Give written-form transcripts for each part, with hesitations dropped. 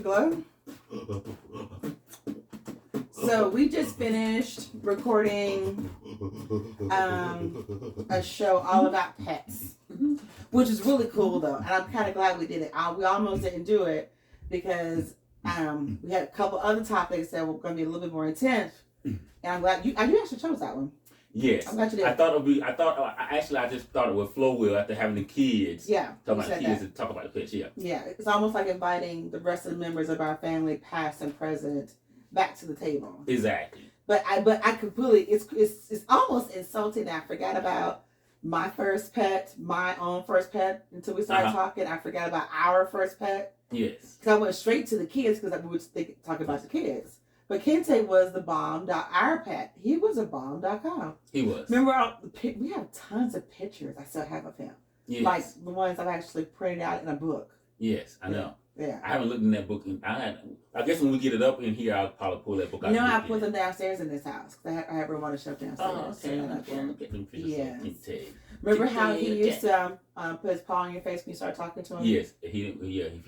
Afterglow. So we just finished recording a show all about pets, which is really cool though, and I'm kind of glad we did it. We almost didn't do it because we had a couple other topics that were going to be a little bit more intense, and I'm glad you actually chose that one. Yes, I'm glad you did. I just thought it would flow well after having the kids. Yeah, talk about the kids and talk about the pets. Yeah, it's almost like inviting the rest of the members of our family, past and present, back to the table. Exactly. But I completely it's almost insulting that I forgot about my first pet, my own first pet until we started talking. I forgot about our first pet. Yes. Because I went straight to the kids because we were talking about the kids. But Kente was the bomb. Our pet, he was a bomb.com. He was. Remember, we have tons of pictures I still have of him. Yes. Like the ones I've actually printed out in a book. Yes, I know. Yeah. I haven't looked in that book. I guess when we get it up in here, I'll probably pull that book out. No, I put them downstairs in this house. I have room on the shelf downstairs. Oh, okay. Look at them pictures. Yes. Remember how he used to put his paw on your face when you started talking to him? Yes. If he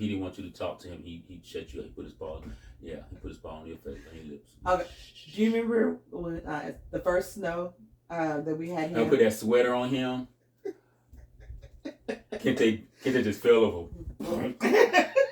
didn't want you to talk to him, he'd shut you up. He put his paw on your face, on your lips. Okay. Do you remember when the first snow that we had here? I put that sweater on him. Kente just fell over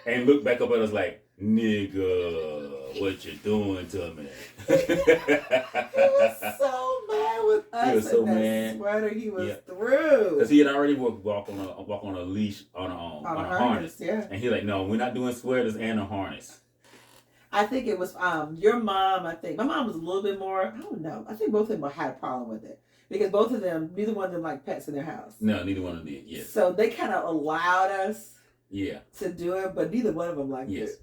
and looked back up at us like, nigga, what you doing to me? He was so mad with us. He was so mad. Sweater he was through. Because he had already walk on a leash on a harness. Yeah. And he like, no, we're not doing sweaters and a harness. I think it was your mom. I think my mom was a little bit more. I don't know. I think both of them had a problem with it because both of them, neither one of them like pets in their house. No, neither one of them did. Yes. So they kind of allowed us. Yeah. To do it, but neither one of them liked it.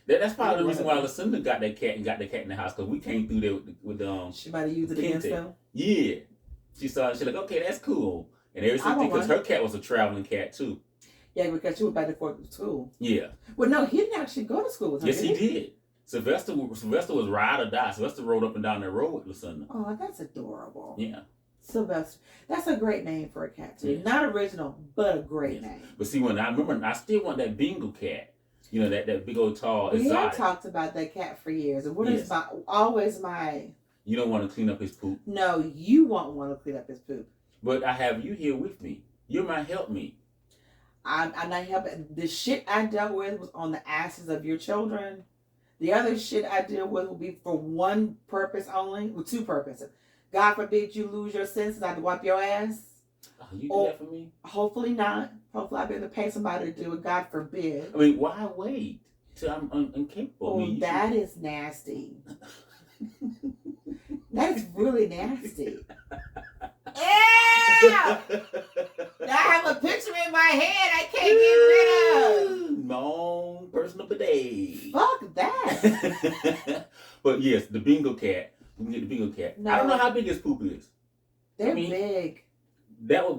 That's probably the reason why Lucinda got that cat in the house because we came through there with She might have used it against them. Yeah. She saw it. She's like, okay, that's cool. And ever since because her cat was a traveling cat too. Yeah, because she went back and forth to school. Yeah. Well, no, he didn't actually go to school with her. Yes, he did. Sylvester was ride or die. Sylvester rode up and down that road with Lucinda. Oh, that's adorable. Yeah. Sylvester. That's a great name for a cat too. Yeah. Not original, but a great name. But see, when I still want that Bengal cat. You know, that big old tall we exotic. have talked about that cat for years. And what is always my... You don't want to clean up his poop? No, you won't want to clean up his poop. But I have you here with me. You're my helpmeet. I'm not helping. The shit I dealt with was on the asses of your children. The other shit I deal with will be for one purpose only, with two purposes. God forbid you lose your senses, I have to wipe your ass. Oh, you do that for me? Hopefully not. Hopefully I'll be able to pay somebody to do it. God forbid. I mean, why wait till I'm incapable? Oh, that is nasty. That is really nasty. Yeah! I have a picture in my head I can't get rid of. My own personal bidet. Fuck that. But yes, the Bengal cat. We can get the Bengal cat. No. I don't know how big his poop is. They're big.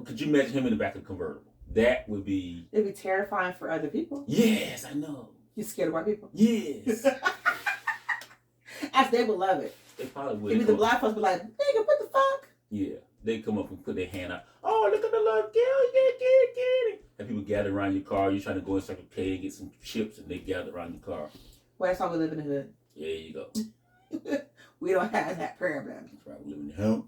Could you imagine him in the back of the convertible? That would be... It'd be terrifying for other people. Yes, I know. You scared of white people? Yes. As they would love it. They probably would. Maybe the black folks be like, nigga, what the fuck? Yeah. They come up and put their hand out. Oh, look at the little girl. Get it. And people gather around your car. You're trying to go in Circle K and get some chips, and they gather around your car. Well, that's why we live in the hood. Yeah, there you go. We don't have that problem. That's right. We live in the house.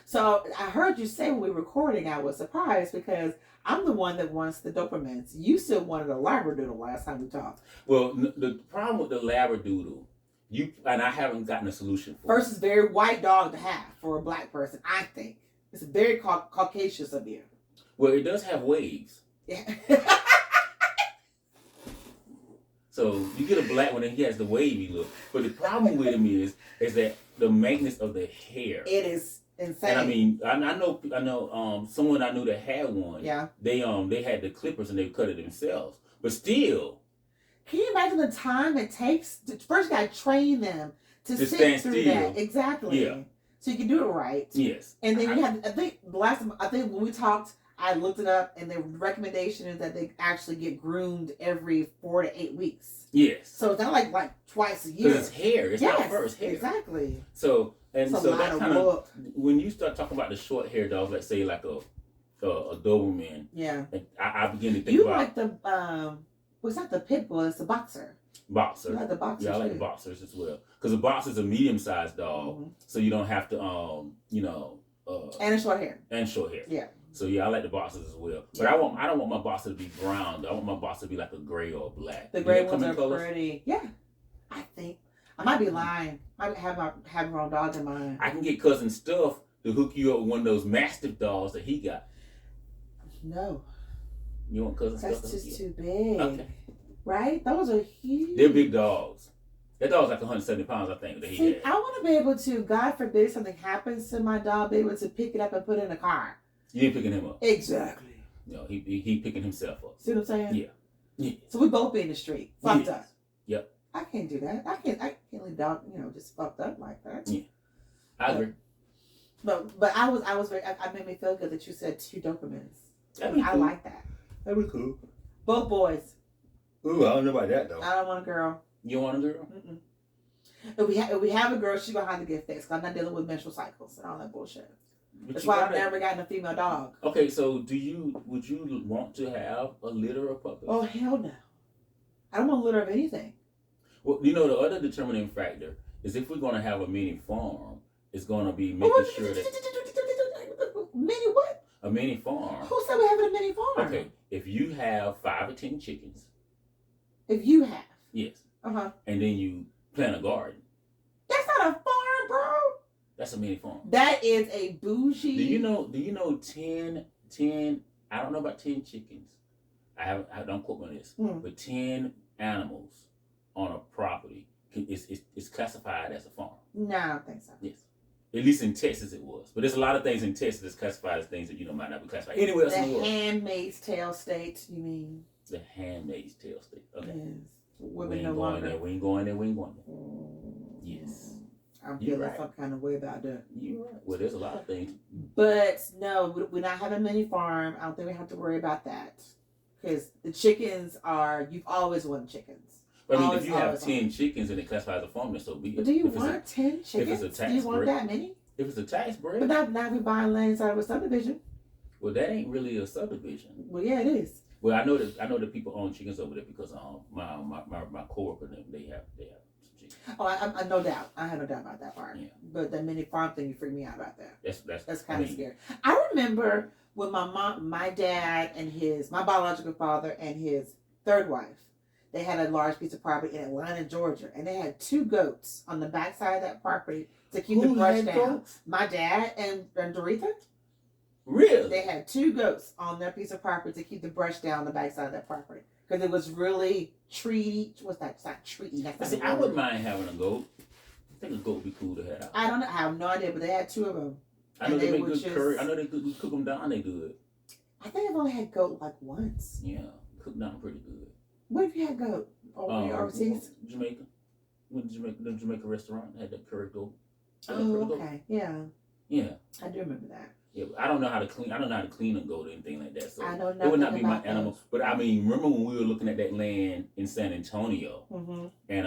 So I heard you say when we were recording, I was surprised because I'm the one that wants the Dobermans. You still wanted a Labradoodle last time we talked. Well, the problem with the Labradoodle, and I haven't gotten a solution for. First, it's a very white dog to have for a black person, I think. It's very Caucasian of you. Well, it does have waves. Yeah. So you get a black one and he has the wavy look. But the problem with him is that the maintenance of the hair. It is insane. And I mean, I know someone I knew that had one. Yeah. They had the clippers and they cut it themselves. But still. Can you imagine the time it takes to first you gotta train them to sit through that? Exactly. Yeah. So you can do it right. Yes. And then you have, I think when we talked, I looked it up, and the recommendation is that they actually get groomed every 4 to 8 weeks. Yes. So it's not like twice a year. Because it's hair. It's not fur, it's hair. Exactly. So that's kind of when you start talking about the short hair dogs, let's say like a Doberman. Yeah. I begin to think you about. like the Well, it's not the pit bull, it's the boxer. Boxer. You like the boxer Yeah, I like too. the boxers as well. Because the boxer's a medium-sized dog, Mhm. so you don't have to, And it's short hair. and short hair. Yeah. So yeah, I like the boxers as well. But Yeah. I don't want my boxer to be brown. I want my boxer to be like a gray or a black. The Do gray they come ones in are colors? pretty. Yeah. I think. I might be lying. I might have my wrong dog in mind. I can get cousin Stuff to hook you up with one of those Mastiff dogs that he got. No. You want cousin That's Stuff to hook just you up? too big. Okay. Right? Those are huge. They're big dogs. That dog's like 170 pounds, I think, that he See, had. I want to be able to, God forbid something happens to my dog, be able to pick it up and put it in a car. You ain't picking him up. Exactly. No, he picking himself up. See what I'm saying? Yeah. Yeah. So we both be in the street, fucked Yes. up. Yep. I can't do that. I can't leave dog, just fucked up like that. Yeah. I agree. But I was very. I made me feel good that you said 2 Dobermans. That'd be I cool. like that. That'd be cool. Both boys. Ooh, I don't know about that though. I don't want a girl. You want a girl? Mm-mm. If we have a girl, she's gonna have to get fixed. 'Cause I'm not dealing with menstrual cycles and all that bullshit. But That's you why I've gotta- never gotten a female dog. Okay, so would you want to have a litter of puppies? Oh hell no! I don't want a litter of anything. Well, the other determining factor is if we're gonna have a mini farm, it's gonna be making sure that Mini what? a mini farm. Who said we're having a mini farm? Okay, if you have 5 or 10 chickens, If you have, yes, and then you plant a garden, that's not a farm, bro. that's a mini farm. That is a bougie. Do you know 10? I don't know about 10 chickens. I don't quote me on this, but 10 animals on a property is classified as a farm. No, I don't think so. Yes. At least in Texas it was. But there's a lot of things in Texas that's classified as things that might not be classified anywhere else in the The world. Handmaid's Tale state, you mean? The Handmaid's Tale state. Okay. Yes. We Women ain't no going longer. there. We ain't going there. We ain't going there. Yes. I'm You're feeling right. some kind of way about that. You're right. Well, there's a lot of things. But no, we're not having a mini farm. I don't think we have to worry about that. Because the chickens you've always wanted chickens. But I mean, Always, if you have always, 10 chickens and it classifies as a farm, then so be it. But do you If it's a- want 10 chickens? a tax Do you want break. that many? If it's a tax break, But now we're buying land inside of a subdivision. well, that ain't really a subdivision. Well, yeah, it is. Well, I know that people own chickens over there because my coworker they have some chickens. Oh, I no doubt. I have no doubt about that part. Yeah. But the mini farm thing, you freak me out about that. That's Kind of scary. I remember when my dad and my biological father and his third wife, they had a large piece of property in Atlanta, Georgia, and they had 2 goats on the backside of that property to keep the Who brush had down. goats? My dad and Doretha, Really? they had 2 goats on their piece of property to keep the brush down the backside of that property because it was really treaty. What's that? It's not treaty. That's not See, the I word. wouldn't mind having a goat. I think a goat would be cool to have. I don't know. I have no idea, but they had 2 of them. I know and they they make would good just- curry. I know they cook them down. They good. I think I've only had goat like once. Yeah, cook down pretty good. What if you had goat? Were you overseas? Jamaica. Went to the Jamaica restaurant. Had that curry goat. Oh, okay. Yeah, Yeah. I do remember that. Yeah, but I don't know how to clean. I don't know how to clean a goat or anything like that. So I know it would not nothing be my about animal. But I mean, remember when we were looking at that land in San Antonio, Mm-hmm. and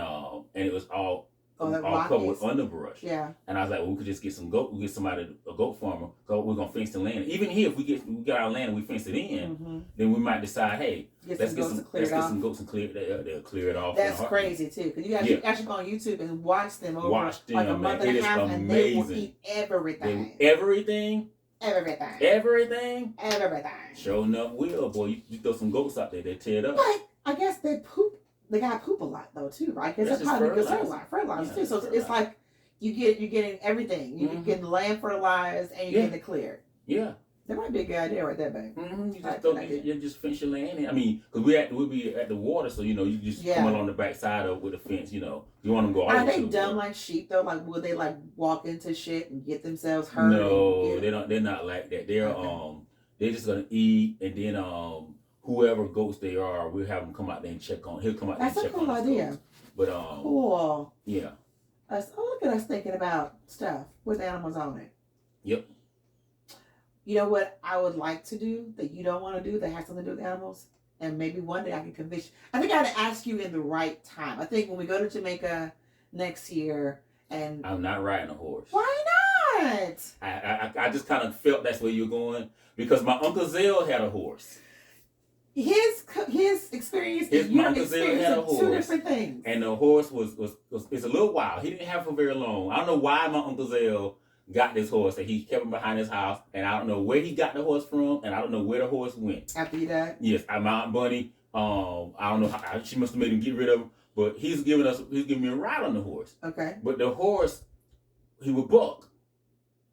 it was all that covered with Rockies. underbrush. Yeah. And I was like, well, we could just get some goat. We get somebody a goat farmer. So we're gonna fence the land. Even here, if we got our land and we fence it in, Mm-hmm. then we might decide, hey, Get let's some get goats some to clear let's it get off. some goats and clear. They'll clear it off. That's in a heartbeat. crazy too, because you actually go on YouTube and watch them over Watch like a them, month man. and It a is half, and they will amazing. eat everything. Everything. Everything. Sure enough, boy, you throw some goats out there, they tear it up. But I guess they poop. They gotta poop a lot though too, right? Because That's that's just probably good fertilizer. fertilizer Yeah, too. So that's it's like you're getting everything. You're Mhm. getting the land fertilized and you're Yeah. getting it cleared. Yeah. That might be a good idea right there, babe. Mm-hmm. You I just throw, like it. you just fence your land. In. I mean, because we'll be at the water, so you just come along the back side of with the fence. You want them to go all the Are way they to the dumb water. like sheep though? Like will they like walk into shit and get themselves hurt? No, and they don't. They're not like that. They're Okay. they're just gonna eat, and then whoever goats they are, we'll have them come out there and check on. He'll come out That's there a and check cool on his idea. goats. But Cool. yeah, Look at us thinking about stuff with animals on it. Yep. You know what I would like to do that you don't want to do that has something to do with animals? And maybe one day I can convince you. I think I got to ask you in the right time. I think when we go to Jamaica next year and... I'm not riding a horse. Why not? I just kind of felt that's where you're going because my Uncle Zell had a horse. his experience His and your Uncle Zell experience had a are two horse. different things. And the horse was it's a little wild. He didn't have it for very long. I don't know why my Uncle Zell got this horse and he kept him behind his house. And I don't know where he got the horse from, and I don't know where the horse went. After you died? Yes, my Aunt Bunny. I don't know how she must have made him get rid of him, but he's giving me a ride on the horse. Okay. But the horse, he would buck.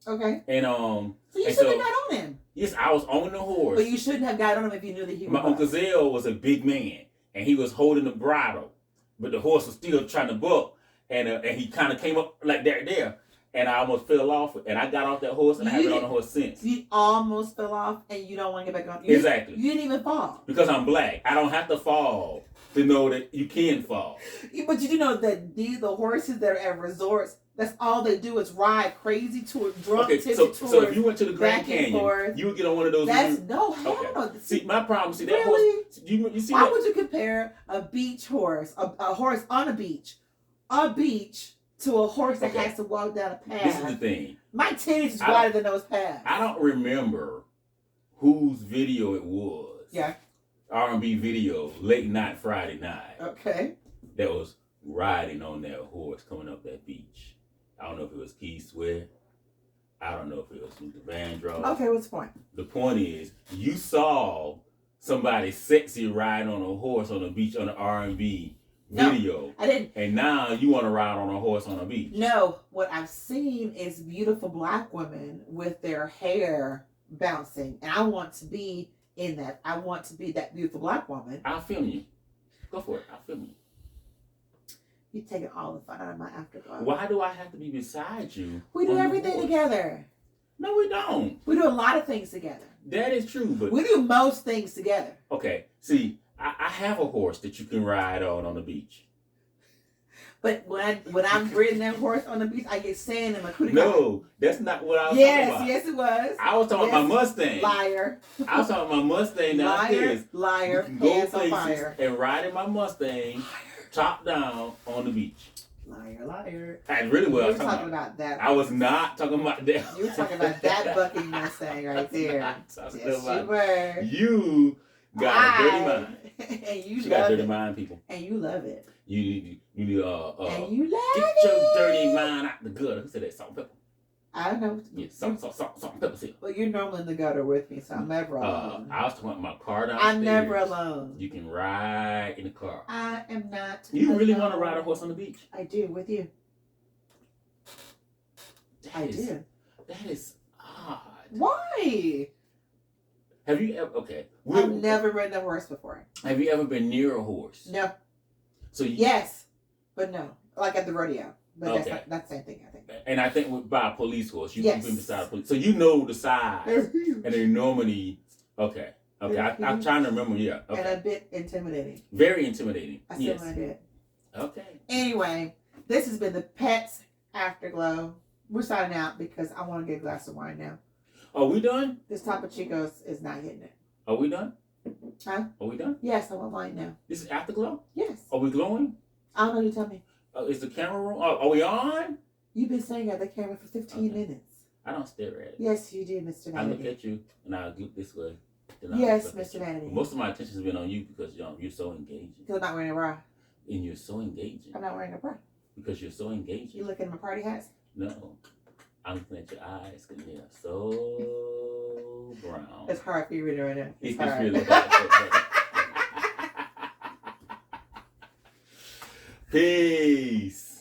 Okay. And So you should have got on him. Yes, I was on the horse. But you shouldn't have got on him if you knew that he was. My Uncle Zell was a big man, and he was holding the bridle, but the horse was still trying to buck, and he kind of came up like there, and I almost fell off, and I got off that horse, and I haven't been on the horse since. You almost fell off, and you don't want to get back on. Exactly. You didn't even fall. Because I'm black. I don't have to fall to know that you can fall. But you do know that the horses that are at resorts, that's all they do is ride crazy tours, drunk tippy tours. So if you went to the Grand back and Canyon, forth. you would get on one of those. No, hell no. See, my problem. See that Really? horse. You see Why that? would you compare a beach horse, a horse on a beach, to a horse that has to walk down a path? This is the thing. My titties is wider than those paths. I don't remember whose video it was. Yeah. R&B video, late night Friday night. Okay. That was riding on that horse coming up that beach. I don't know if it was Keith Sweat. I don't know if it was Luther Vandross. Okay, what's the point? The point is, you saw somebody sexy riding on a horse on the beach on the R&B video. No, I didn't. And now you want to ride on a horse on a beach. No, what I've seen is beautiful black women with their hair bouncing. And I want to be in that. I want to be that beautiful black woman. I'll film you. Go for it. I'll film you. You're taking all the fun out of my afterglow. Why do I have to be beside you? We do on the everything horse? together. No, we don't. We do a lot of things together. That is true, but We do most things together. okay. See, I have a horse that you can ride on the beach. But when I'm riding that horse on the beach, I get sand in my cootie. No, that's not what I was talking about. Yes, it was. I was talking about my Mustang. Liar. I was talking about my Mustang downstairs. Liar. You can go Pants on places fire. and ride in my Mustang, top down on the beach. Liar. That's really what I You was were talking talking about. about that. I was not talking about that. You were talking about that bucking Mustang right there. Yes, you were. You got a dirty mind. And you You got love dirty it. mind, people. And you love it. You need And you love get it. your dirty mind out the gutter. Who said that? Salt and pepper. I don't know. Yeah, salt and pepper. Seal. Well, you're normally in the gutter with me, so I'm never alone. I was talking about my car downstairs. I'm never alone. You can ride in the car. I am not. You really alone. want to ride a horse on the beach? I do with you. I do. That is odd. Why? Have you ever? Okay. I've never ridden a horse before. Have you ever been near a horse? No. So you, Yes, but no. Like at the rodeo. But Okay. that's the same thing, I think. And I think by a police horse, you've Yes. been beside a police, so you know the size They're huge. and the enormity. Okay. I'm trying to remember. Yeah. And Okay. a bit intimidating. Very intimidating. I still Yes. want to do it. Okay. Anyway, this has been the Pets Afterglow. We're signing out because I want to get a glass of wine now. Are we done? This Topo Chico's is not hitting it. Are we done? Huh? Are we done? Yes, I want wine now. This is afterglow. Yes. Are we glowing? I don't know. You tell me. Is the camera roll? Are we on? You've been staring at the camera for 15 Okay. minutes. I don't stare at it. Yes, you did, Mr. I look Vanity. at you and I look this way. Then I Yes, look up at Mr. you. Vanity. Most of my attention has been on you because you're so engaging. Because I'm not wearing a bra. And you're so engaging I'm not wearing a bra. because you're so engaging. You looking at my party hats? No, I'm looking at your eyes because they're so brown. It's hard for you reading right now. It's hard. really hard. Peace.